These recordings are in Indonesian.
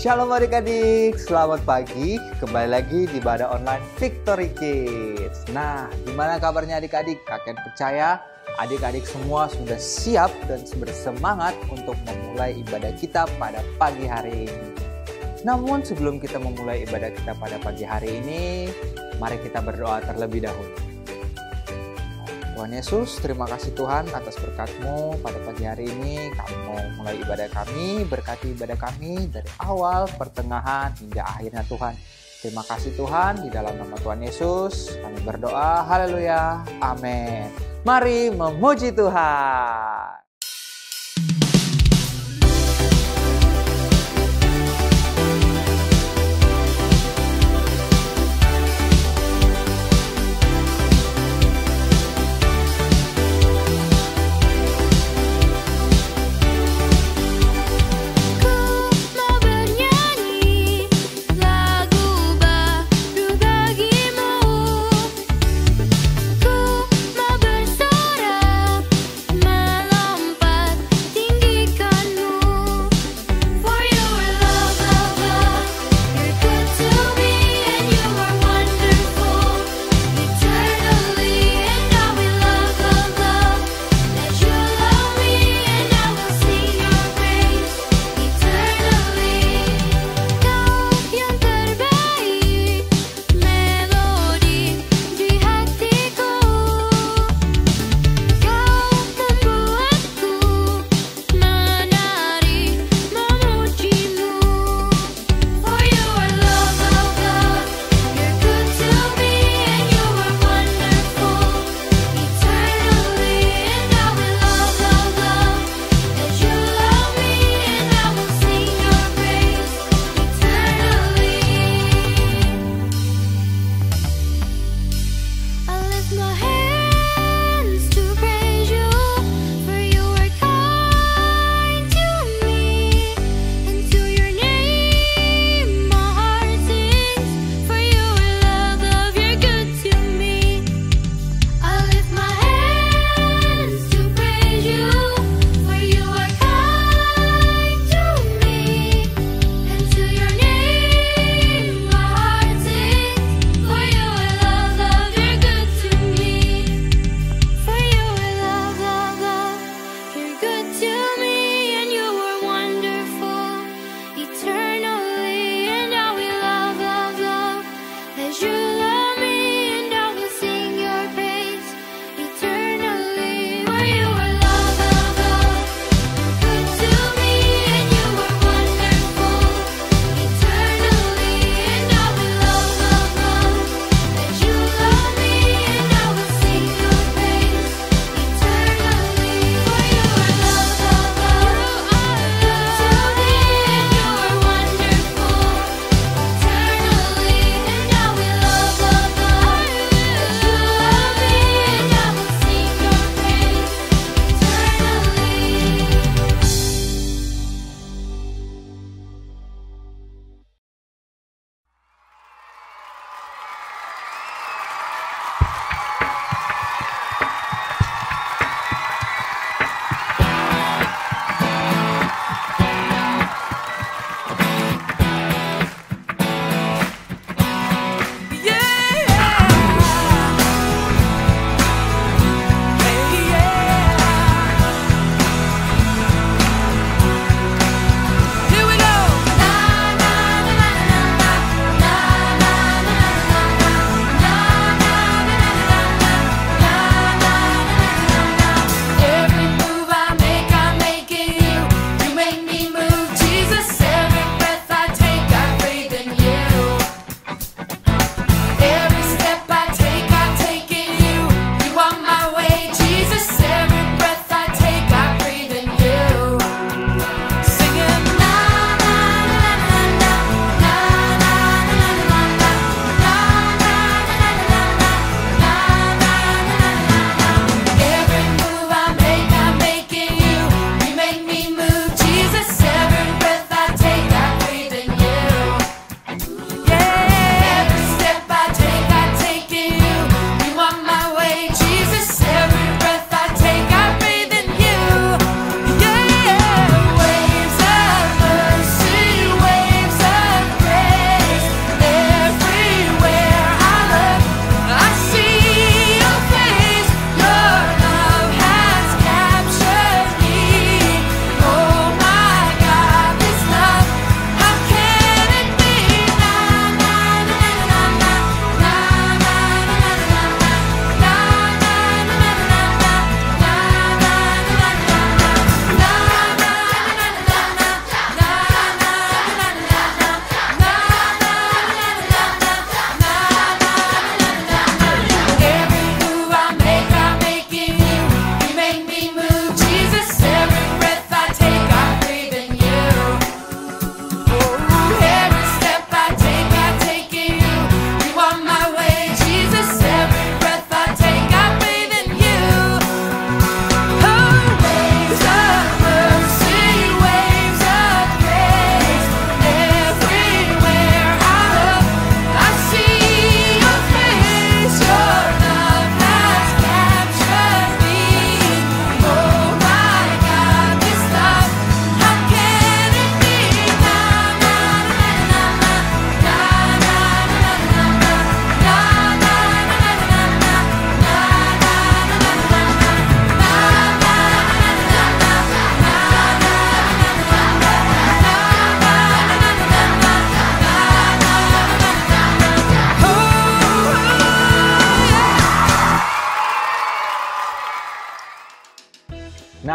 Shalom adik-adik, selamat pagi. Kembali lagi di ibadah online Victory Kids. Nah, gimana kabarnya adik-adik? Kakek percaya adik-adik semua sudah siap dan bersemangat untuk memulai ibadah kita pada pagi hari ini. Namun sebelum kita memulai ibadah kita pada pagi hari ini, mari kita berdoa terlebih dahulu. Tuhan Yesus, terima kasih Tuhan atas berkat-Mu pada pagi hari ini. Kami mau mulai ibadah kami, berkati ibadah kami dari awal, pertengahan, hingga akhirnya Tuhan. Terima kasih Tuhan, di dalam nama Tuhan Yesus kami berdoa, haleluya, amin. Mari memuji Tuhan. Ku mau bersorak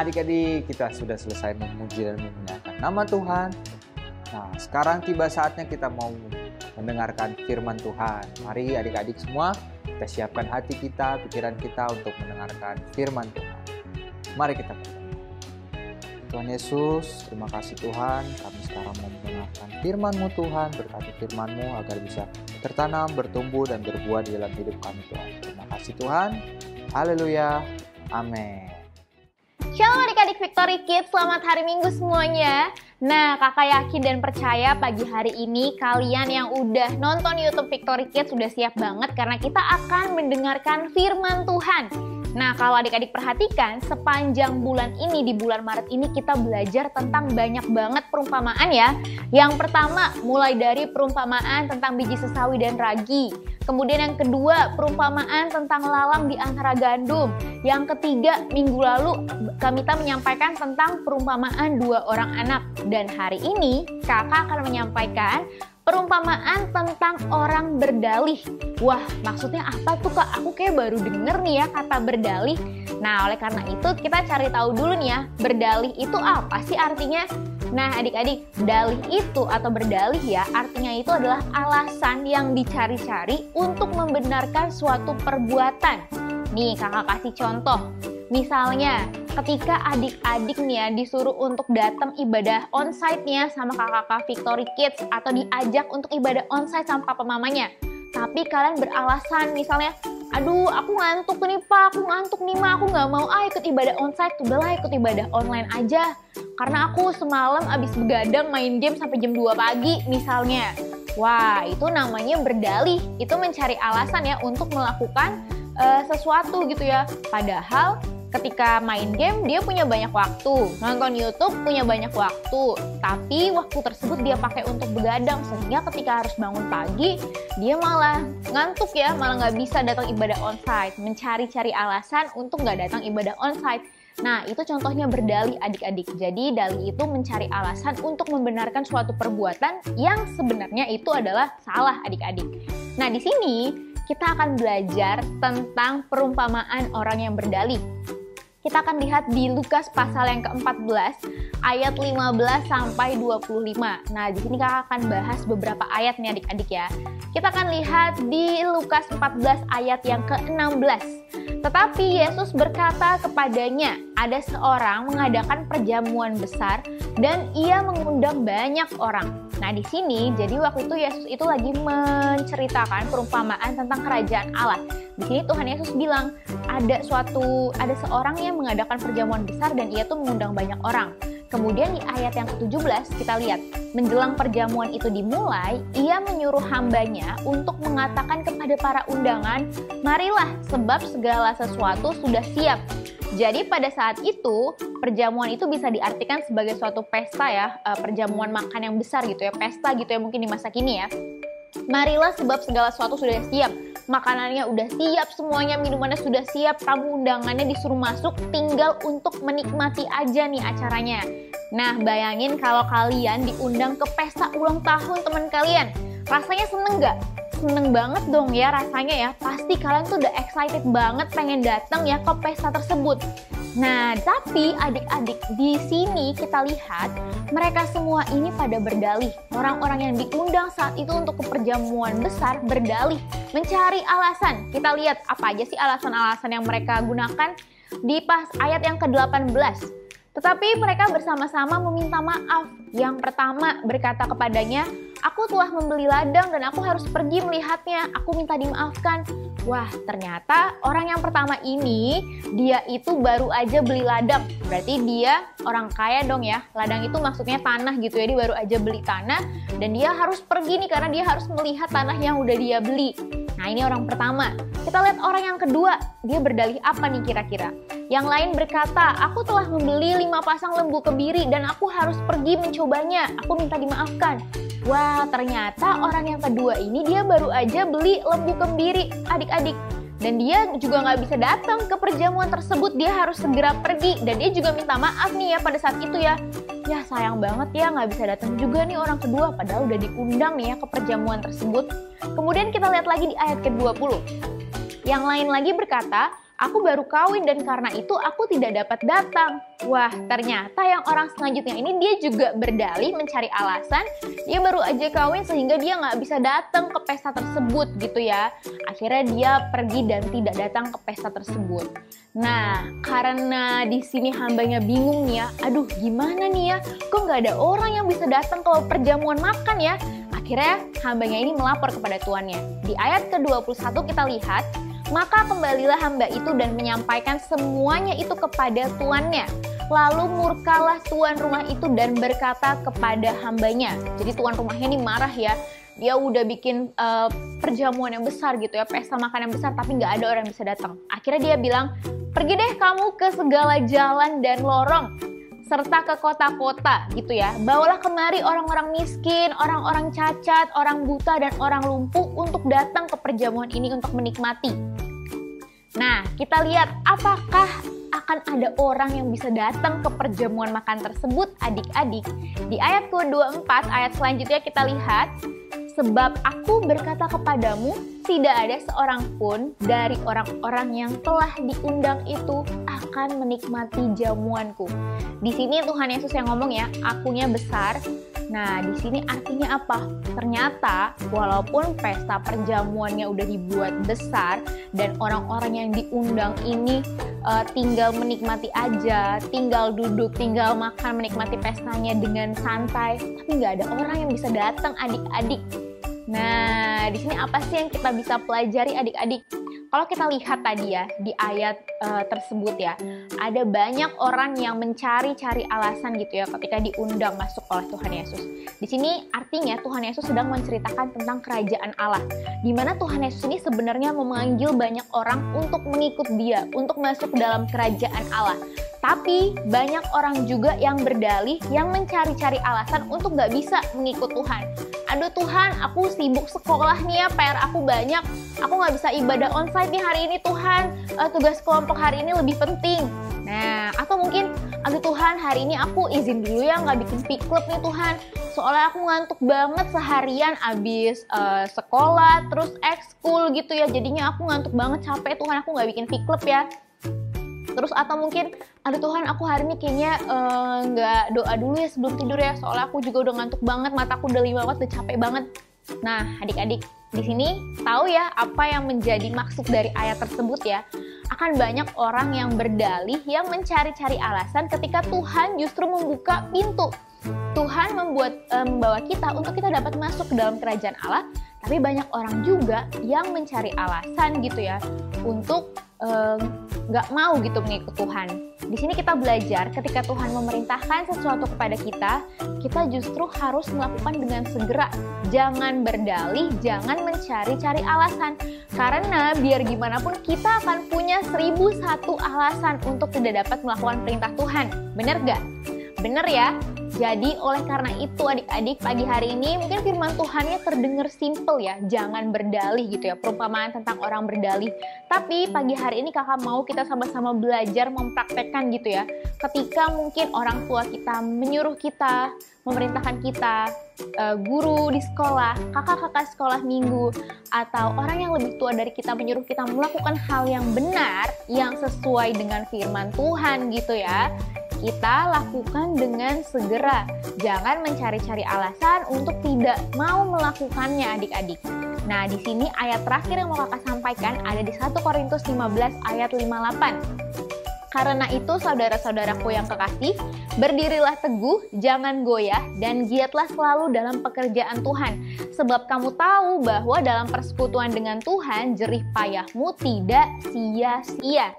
Nah, adik-adik, kita sudah selesai memuji dan memuliakan nama Tuhan. Nah, sekarang tiba saatnya kita mau mendengarkan firman Tuhan. Mari adik-adik semua, kita siapkan hati kita, pikiran kita untuk mendengarkan firman Tuhan. Mari kita berdoa. Tuhan Yesus, terima kasih Tuhan, kami sekarang mau mendengarkan firman-Mu Tuhan, berkati firman-Mu agar bisa tertanam, bertumbuh, dan berbuah di dalam hidup kami Tuhan. Terima kasih Tuhan, haleluya, amin. Shalom adik-adik Victory Kids, selamat hari Minggu semuanya. Nah, kakak yakin dan percaya pagi hari ini kalian yang udah nonton YouTube Victory Kids sudah siap banget karena kita akan mendengarkan firman Tuhan. Nah, kalau adik-adik perhatikan, sepanjang bulan ini, di bulan Maret ini kita belajar tentang banyak banget perumpamaan ya. Yang pertama, mulai dari perumpamaan tentang biji sesawi dan ragi. Kemudian yang kedua, perumpamaan tentang lalang di antara gandum. Yang ketiga, minggu lalu kita menyampaikan tentang perumpamaan 2 orang anak. Dan hari ini, kakak akan menyampaikan perumpamaan tentang orang berdalih. Wah, maksudnya apa tuh Kak? Aku kayak baru denger nih ya kata berdalih. Nah, oleh karena itu kita cari tahu dulu nih ya, berdalih itu apa sih artinya? Nah, adik-adik, dalih itu atau berdalih ya, artinya itu adalah alasan yang dicari-cari untuk membenarkan suatu perbuatan. Nih, kakak kasih contoh. Misalnya, ketika adik-adik nih ya disuruh untuk datang ibadah onsite nih ya sama kakak-kakak Victory Kids atau diajak untuk ibadah onsite sama papa mamanya. Tapi kalian beralasan misalnya, aduh aku ngantuk nih Pak, aku ngantuk nih Ma, aku nggak mau ikut ibadah onsite, udahlah ikut ibadah online aja. Karena aku semalam abis begadang main game sampai jam 2 pagi misalnya. Wah, itu namanya berdalih, itu mencari alasan ya untuk melakukan sesuatu gitu ya. Padahal ketika main game dia punya banyak waktu, nonton YouTube punya banyak waktu, tapi waktu tersebut dia pakai untuk begadang sehingga ketika harus bangun pagi dia malah ngantuk ya, malah nggak bisa datang ibadah onsite, mencari-cari alasan untuk nggak datang ibadah onsite. Nah, itu contohnya berdalih adik-adik. Jadi dalih itu mencari alasan untuk membenarkan suatu perbuatan yang sebenarnya itu adalah salah adik-adik. Nah, di sini kita akan belajar tentang perumpamaan orang yang berdalih. Kita akan lihat di Lukas pasal yang ke-14 ayat 15 sampai 25. Nah, di sini kakak akan bahas beberapa ayat nih adik-adik ya. Kita akan lihat di Lukas 14 ayat yang ke-16. Tetapi Yesus berkata kepadanya, ada seorang mengadakan perjamuan besar dan ia mengundang banyak orang. Nah, di sini jadi waktu itu Yesus itu lagi menceritakan perumpamaan tentang kerajaan Allah. Di sini Tuhan Yesus bilang ada seorang yang mengadakan perjamuan besar dan ia tuh mengundang banyak orang. Kemudian di ayat yang ke-17 kita lihat, menjelang perjamuan itu dimulai, ia menyuruh hambanya untuk mengatakan kepada para undangan, marilah sebab segala sesuatu sudah siap. Jadi pada saat itu, perjamuan itu bisa diartikan sebagai suatu pesta ya, perjamuan makan yang besar gitu ya, pesta gitu ya mungkin di masa kini ya. Marilah sebab segala sesuatu sudah siap. Makanannya udah siap, semuanya minumannya sudah siap, tamu undangannya disuruh masuk, tinggal untuk menikmati aja nih acaranya. Nah, bayangin kalau kalian diundang ke pesta ulang tahun teman kalian, rasanya seneng gak? Seneng banget dong ya rasanya ya, pasti kalian tuh udah excited banget pengen datang ya ke pesta tersebut. Nah, tapi adik-adik di sini kita lihat mereka semua ini pada berdalih. Orang-orang yang diundang saat itu untuk ke perjamuan besar berdalih, mencari alasan. Kita lihat apa aja sih alasan-alasan yang mereka gunakan di pas ayat yang ke-18. Tetapi mereka bersama-sama meminta maaf. Yang pertama berkata kepadanya, aku telah membeli ladang dan aku harus pergi melihatnya. Aku minta dimaafkan. Wah, ternyata orang yang pertama ini, dia itu baru aja beli ladang. Berarti dia orang kaya dong ya. Ladang itu maksudnya tanah gitu ya. Dia baru aja beli tanah dan dia harus pergi nih karena dia harus melihat tanah yang udah dia beli. Nah, ini orang pertama. Kita lihat orang yang kedua. Dia berdalih apa nih kira-kira? Yang lain berkata, aku telah membeli 5 pasang lembu kebiri dan aku harus pergi mencobanya. Aku minta dimaafkan. Wah, ternyata orang yang kedua ini dia baru aja beli lembu kebiri, adik-adik. Dan dia juga nggak bisa datang ke perjamuan tersebut, dia harus segera pergi. Dan dia juga minta maaf nih ya pada saat itu ya. Ya sayang banget ya nggak bisa datang juga nih orang kedua, padahal udah diundang nih ya ke perjamuan tersebut. Kemudian kita lihat lagi di ayat ke-20. Yang lain lagi berkata, Aku baru kawin dan karena itu aku tidak dapat datang. Wah, ternyata yang orang selanjutnya ini dia juga berdalih mencari alasan dia baru aja kawin sehingga dia nggak bisa datang ke pesta tersebut gitu ya. Akhirnya dia pergi dan tidak datang ke pesta tersebut. Nah, karena di sini hambanya bingung nih ya, aduh gimana nih ya, kok nggak ada orang yang bisa datang ke perjamuan makan ya? Akhirnya hambanya ini melapor kepada tuannya. Di ayat ke-21 kita lihat, maka kembalilah hamba itu dan menyampaikan semuanya itu kepada tuannya. Lalu murkalah tuan rumah itu dan berkata kepada hambanya. Jadi tuan rumahnya ini marah ya. Dia udah bikin perjamuan yang besar gitu ya, pesta makan yang besar, tapi nggak ada orang yang bisa datang. Akhirnya dia bilang, pergi deh kamu ke segala jalan dan lorong, serta ke kota-kota gitu ya. Bawalah kemari orang-orang miskin, orang-orang cacat, orang buta, dan orang lumpuh untuk datang ke perjamuan ini untuk menikmati. Nah, kita lihat apakah akan ada orang yang bisa datang ke perjamuan makan tersebut adik-adik. Di ayat ke-24, ayat selanjutnya kita lihat, sebab aku berkata kepadamu, tidak ada seorang pun dari orang-orang yang telah diundang itu akan menikmati jamuanku. Di sini Tuhan Yesus yang ngomong ya, akunya besar. Nah, di sini artinya apa? Ternyata walaupun pesta perjamuannya udah dibuat besar dan orang-orang yang diundang ini tinggal menikmati aja, tinggal duduk, tinggal makan, menikmati pestanya dengan santai, tapi nggak ada orang yang bisa datang adik-adik. Nah, di sini apa sih yang kita bisa pelajari adik-adik? Kalau kita lihat tadi ya, di ayat tersebut ya, ada banyak orang yang mencari-cari alasan gitu ya ketika diundang masuk oleh Tuhan Yesus. Di sini artinya Tuhan Yesus sedang menceritakan tentang kerajaan Allah, di mana Tuhan Yesus ini sebenarnya memanggil banyak orang untuk mengikut Dia, untuk masuk dalam kerajaan Allah. Tapi banyak orang juga yang berdalih, yang mencari-cari alasan untuk nggak bisa mengikut Tuhan. Aduh Tuhan, aku sibuk sekolah nih ya, PR aku banyak, aku nggak bisa ibadah onsite nih hari ini Tuhan, tugas kelompok hari ini lebih penting. Nah, atau mungkin, aduh Tuhan, hari ini aku izin dulu ya nggak bikin piklub nih Tuhan, soalnya aku ngantuk banget seharian abis sekolah, terus ekskul gitu ya, jadinya aku ngantuk banget, capek Tuhan, aku nggak bikin piklub ya. Terus atau mungkin, aduh Tuhan aku hari ini kayaknya nggak doa dulu ya sebelum tidur ya, soalnya aku juga udah ngantuk banget, mataku udah 5 banget, udah capek banget. Nah adik-adik, di sini tahu ya apa yang menjadi maksud dari ayat tersebut ya. Akan banyak orang yang berdalih, yang mencari-cari alasan ketika Tuhan justru membuka pintu. Tuhan membawa kita untuk kita dapat masuk ke dalam kerajaan Allah, tapi banyak orang juga yang mencari alasan gitu ya, untuk nggak mau gitu mengikut Tuhan. Di sini kita belajar ketika Tuhan memerintahkan sesuatu kepada kita justru harus melakukan dengan segera. Jangan berdalih, jangan mencari-cari alasan. Karena biar gimana pun kita akan punya 1001 alasan untuk tidak dapat melakukan perintah Tuhan. Bener gak? Bener ya? Jadi oleh karena itu adik-adik, pagi hari ini mungkin firman Tuhannya terdengar simple ya, jangan berdalih gitu ya, perumpamaan tentang orang berdalih. Tapi pagi hari ini kakak mau kita sama-sama belajar mempraktekkan gitu ya. Ketika mungkin orang tua kita menyuruh kita, memerintahkan kita, guru di sekolah, kakak-kakak sekolah minggu, atau orang yang lebih tua dari kita menyuruh kita melakukan hal yang benar, yang sesuai dengan firman Tuhan gitu ya. Kita lakukan dengan segera. Jangan mencari-cari alasan untuk tidak mau melakukannya adik-adik. Nah, di sini ayat terakhir yang mau kakak sampaikan ada di 1 Korintus 15 ayat 58. Karena itu saudara-saudaraku yang kekasih, berdirilah teguh, jangan goyah, dan giatlah selalu dalam pekerjaan Tuhan. Sebab kamu tahu bahwa dalam persekutuan dengan Tuhan, jerih payahmu tidak sia-sia.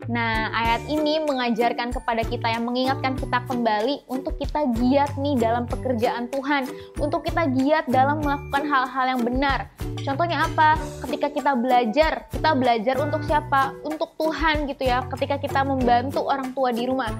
Nah, ayat ini mengajarkan kepada kita, yang mengingatkan kita kembali untuk kita giat nih dalam pekerjaan Tuhan, untuk kita giat dalam melakukan hal-hal yang benar. Contohnya apa? Ketika kita belajar untuk siapa? Untuk Tuhan gitu ya. Ketika kita membantu orang tua di rumah,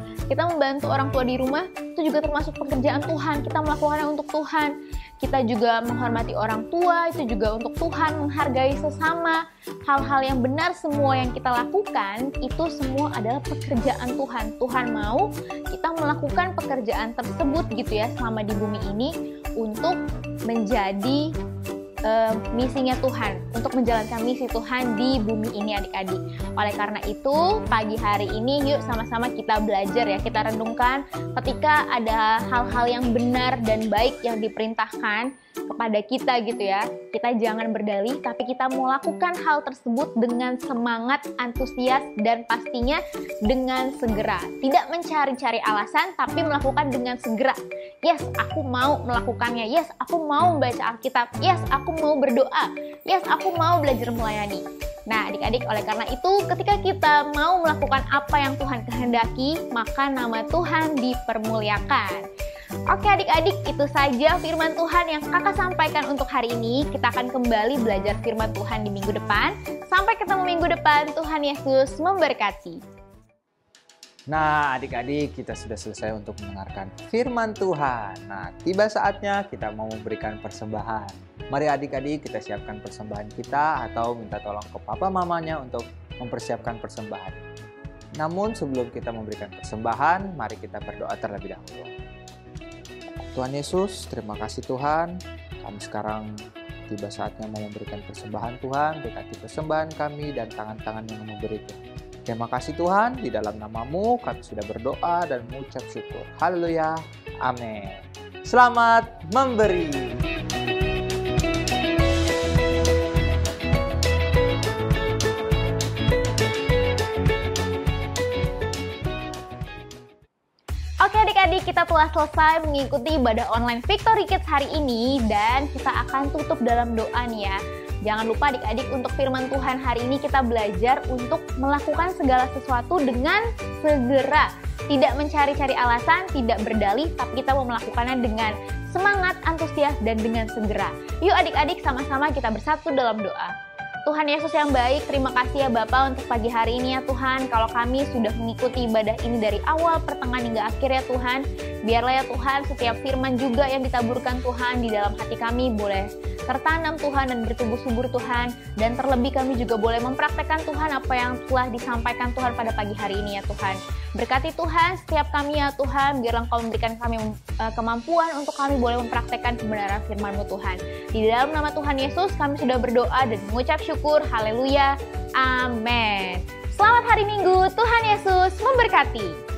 itu juga termasuk pekerjaan Tuhan. Kita melakukannya untuk Tuhan. Kita juga menghormati orang tua, itu juga untuk Tuhan, menghargai sesama. Hal-hal yang benar semua yang kita lakukan, itu semua adalah pekerjaan Tuhan. Tuhan mau kita melakukan pekerjaan tersebut gitu ya, selama di bumi ini, untuk menjadi misinya Tuhan, untuk menjalankan misi Tuhan di bumi ini adik-adik. Oleh karena itu, pagi hari ini yuk sama-sama kita belajar ya, kita renungkan ketika ada hal-hal yang benar dan baik yang diperintahkan kepada kita gitu ya. Kita jangan berdalih, tapi kita melakukan hal tersebut dengan semangat, antusias, dan pastinya dengan segera. Tidak mencari-cari alasan, tapi melakukan dengan segera. Yes, aku mau melakukannya. Yes, aku mau membaca Alkitab. Yes, aku mau berdoa. Yes, aku mau belajar melayani. Nah, adik-adik, oleh karena itu, ketika kita mau melakukan apa yang Tuhan kehendaki, maka nama Tuhan dipermuliakan. Oke adik-adik, itu saja firman Tuhan yang kakak sampaikan untuk hari ini. Kita akan kembali belajar firman Tuhan di minggu depan. Sampai ketemu minggu depan, Tuhan Yesus memberkati. Nah, adik-adik, kita sudah selesai untuk mendengarkan firman Tuhan. Nah, tiba saatnya kita mau memberikan persembahan. Mari adik-adik kita siapkan persembahan kita atau minta tolong ke papa mamanya untuk mempersiapkan persembahan. Namun sebelum kita memberikan persembahan, mari kita berdoa terlebih dahulu. Tuhan Yesus, terima kasih Tuhan. Kami sekarang tiba saatnya mau memberikan persembahan Tuhan. Berkati persembahan kami dan tangan-tangan yang memberikan. Terima kasih Tuhan, di dalam nama-Mu kami sudah berdoa dan mengucap syukur. Haleluya, amin. Selamat memberi. Oke adik-adik, kita telah selesai mengikuti ibadah online Victory Kids hari ini dan kita akan tutup dalam doa nih ya. Jangan lupa adik-adik, untuk firman Tuhan hari ini kita belajar untuk melakukan segala sesuatu dengan segera. Tidak mencari-cari alasan, tidak berdalih, tapi kita mau melakukannya dengan semangat, antusias, dan dengan segera. Yuk adik-adik, sama-sama kita bersatu dalam doa. Tuhan Yesus yang baik, terima kasih ya Bapa untuk pagi hari ini ya Tuhan. Kalau kami sudah mengikuti ibadah ini dari awal, pertengahan hingga akhir ya Tuhan. Biarlah ya Tuhan setiap firman juga yang ditaburkan Tuhan di dalam hati kami boleh tertanam Tuhan dan bertumbuh subur Tuhan. Dan terlebih kami juga boleh mempraktekkan Tuhan apa yang telah disampaikan Tuhan pada pagi hari ini ya Tuhan. Berkati Tuhan setiap kami ya Tuhan, biarlah Engkau memberikan kami kemampuan untuk kami boleh mempraktekkan kebenaran firman-Mu Tuhan. Di dalam nama Tuhan Yesus kami sudah berdoa dan mengucap syukur. Haleluya. Amin. Selamat hari Minggu. Tuhan Yesus memberkati.